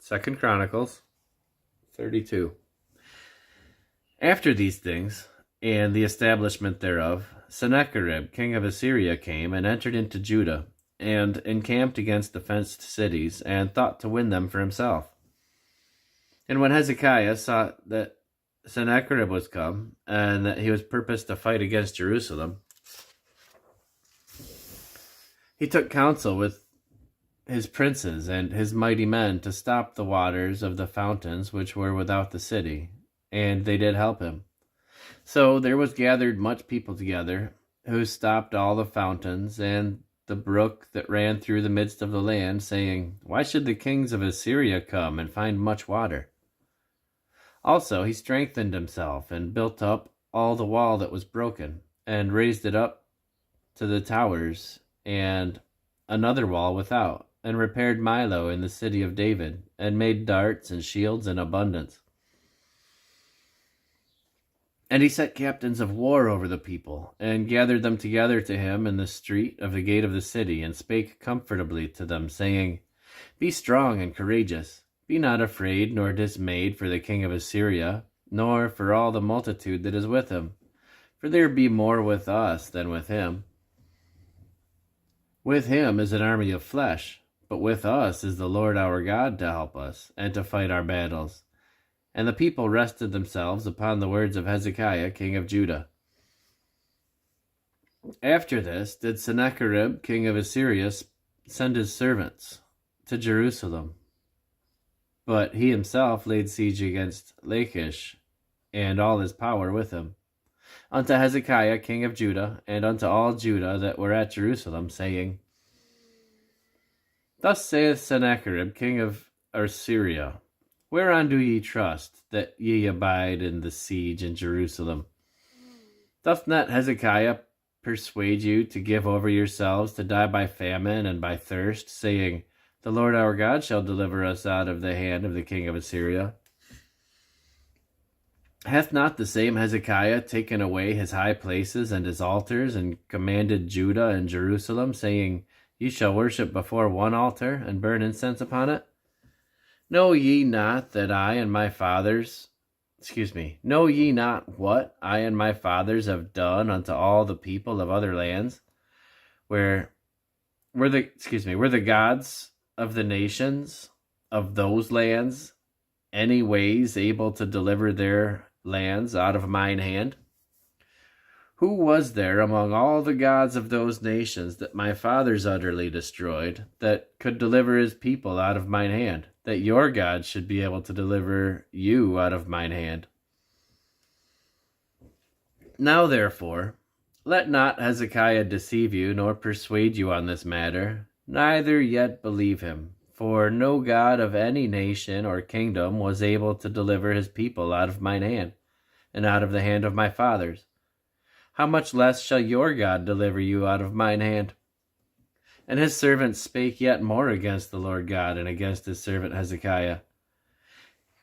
2 Chronicles 32. After these things, and the establishment thereof, Sennacherib, king of Assyria, came and entered into Judah, and encamped against the fenced cities, and thought to win them for himself. And when Hezekiah saw that Sennacherib was come, and that he was purposed to fight against Jerusalem, he took counsel with his princes and his mighty men to stop the waters of the fountains which were without the city, and they did help him. So there was gathered much people together, who stopped all the fountains and the brook that ran through the midst of the land, saying, Why should the kings of Assyria come and find much water? Also he strengthened himself, and built up all the wall that was broken, and raised it up to the towers, and another wall without, and repaired Milo in the city of David, and made darts and shields in abundance. And he set captains of war over the people, and gathered them together to him in the street of the gate of the city, and spake comfortably to them, saying, Be strong and courageous. Be not afraid nor dismayed for the king of Assyria, nor for all the multitude that is with him. For there be more with us than with him. With him is an army of flesh, but with us is the Lord our God to help us, and to fight our battles. And the people rested themselves upon the words of Hezekiah, king of Judah. After this did Sennacherib, king of Assyria, send his servants to Jerusalem. But he himself laid siege against Lachish, and all his power with him, unto Hezekiah, king of Judah, and unto all Judah that were at Jerusalem, saying, Thus saith Sennacherib, king of Assyria, Whereon do ye trust, that ye abide in the siege in Jerusalem? Doth not Hezekiah persuade you to give over yourselves to die by famine and by thirst, saying, The Lord our God shall deliver us out of the hand of the king of Assyria? Hath not the same Hezekiah taken away his high places and his altars, and commanded Judah and Jerusalem, saying, Ye shall worship before one altar, and burn incense upon it? Know ye not what I and my fathers have done unto all the people of other lands? Were the gods of the nations of those lands any ways able to deliver their lands out of mine hand? Who was there among all the gods of those nations that my fathers utterly destroyed, that could deliver his people out of mine hand, that your God should be able to deliver you out of mine hand? Now therefore, let not Hezekiah deceive you, nor persuade you on this matter, neither yet believe him. For no God of any nation or kingdom was able to deliver his people out of mine hand, and out of the hand of my fathers. How much less shall your God deliver you out of mine hand? And his servants spake yet more against the Lord God, and against his servant Hezekiah.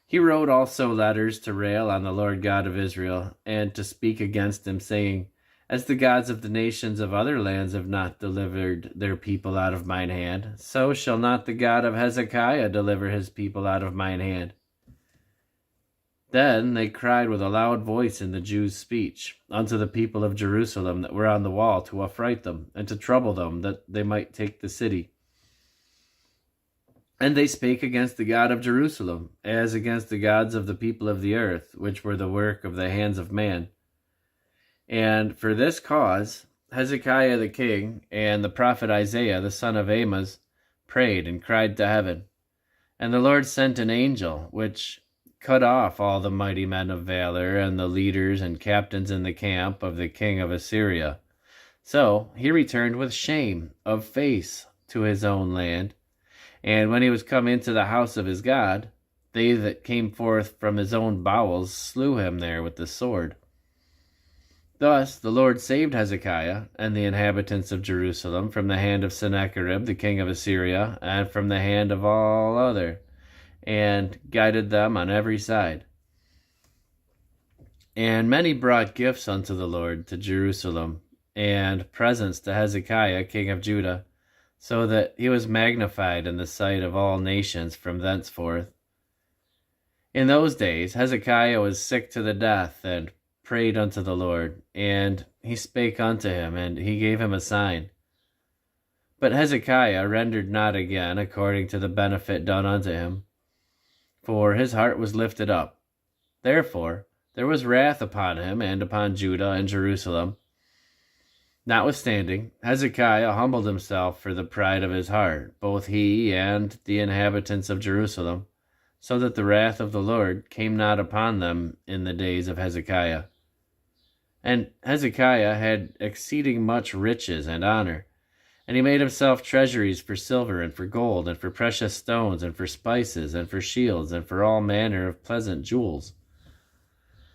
He wrote also letters to rail on the Lord God of Israel, and to speak against him, saying, As the gods of the nations of other lands have not delivered their people out of mine hand, so shall not the God of Hezekiah deliver his people out of mine hand. Then they cried with a loud voice in the Jews' speech unto the people of Jerusalem that were on the wall, to affright them, and to trouble them, that they might take the city. And they spake against the God of Jerusalem, as against the gods of the people of the earth, which were the work of the hands of man. And for this cause Hezekiah the king and the prophet Isaiah the son of Amoz prayed and cried to heaven. And the Lord sent an angel, which cut off all the mighty men of valor, and the leaders and captains in the camp of the king of Assyria. So he returned with shame of face to his own land. And when he was come into the house of his God, they that came forth from his own bowels slew him there with the sword. Thus the Lord saved Hezekiah and the inhabitants of Jerusalem from the hand of Sennacherib the king of Assyria, and from the hand of all other, and guided them on every side. And many brought gifts unto the Lord to Jerusalem, and presents to Hezekiah king of Judah, so that he was magnified in the sight of all nations from thenceforth. In those days Hezekiah was sick to the death, and prayed unto the Lord, and he spake unto him, and he gave him a sign. But Hezekiah rendered not again according to the benefit done unto him, for his heart was lifted up. Therefore there was wrath upon him, and upon Judah and Jerusalem. Notwithstanding, Hezekiah humbled himself for the pride of his heart, both he and the inhabitants of Jerusalem, so that the wrath of the Lord came not upon them in the days of Hezekiah. And Hezekiah had exceeding much riches and honor, and he made himself treasuries for silver and for gold and for precious stones and for spices and for shields and for all manner of pleasant jewels.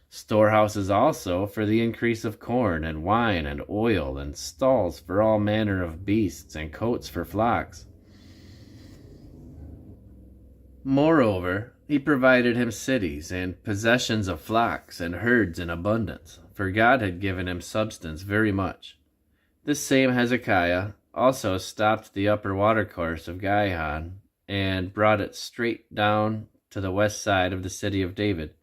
Storehouses also for the increase of corn and wine and oil, and stalls for all manner of beasts, and coats for flocks. Moreover, he provided him cities and possessions of flocks and herds in abundance, for God had given him substance very much. This same Hezekiah also stopped the upper watercourse of Gihon, and brought it straight down to the west side of the city of David.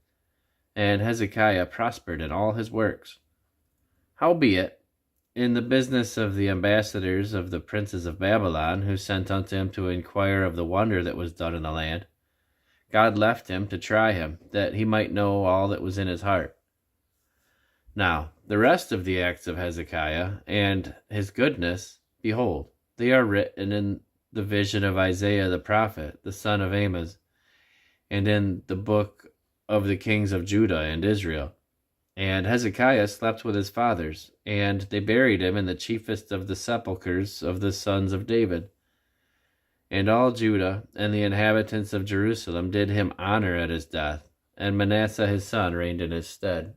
And Hezekiah prospered in all his works. Howbeit, in the business of the ambassadors of the princes of Babylon, who sent unto him to inquire of the wonder that was done in the land, God left him to try him, that he might know all that was in his heart. Now, the rest of the acts of Hezekiah, and his goodness, behold, they are written in the vision of Isaiah the prophet, the son of Amoz, and in the book of the kings of Judah and Israel. And Hezekiah slept with his fathers, and they buried him in the chiefest of the sepulchres of the sons of David. And all Judah and the inhabitants of Jerusalem did him honor at his death, and Manasseh his son reigned in his stead.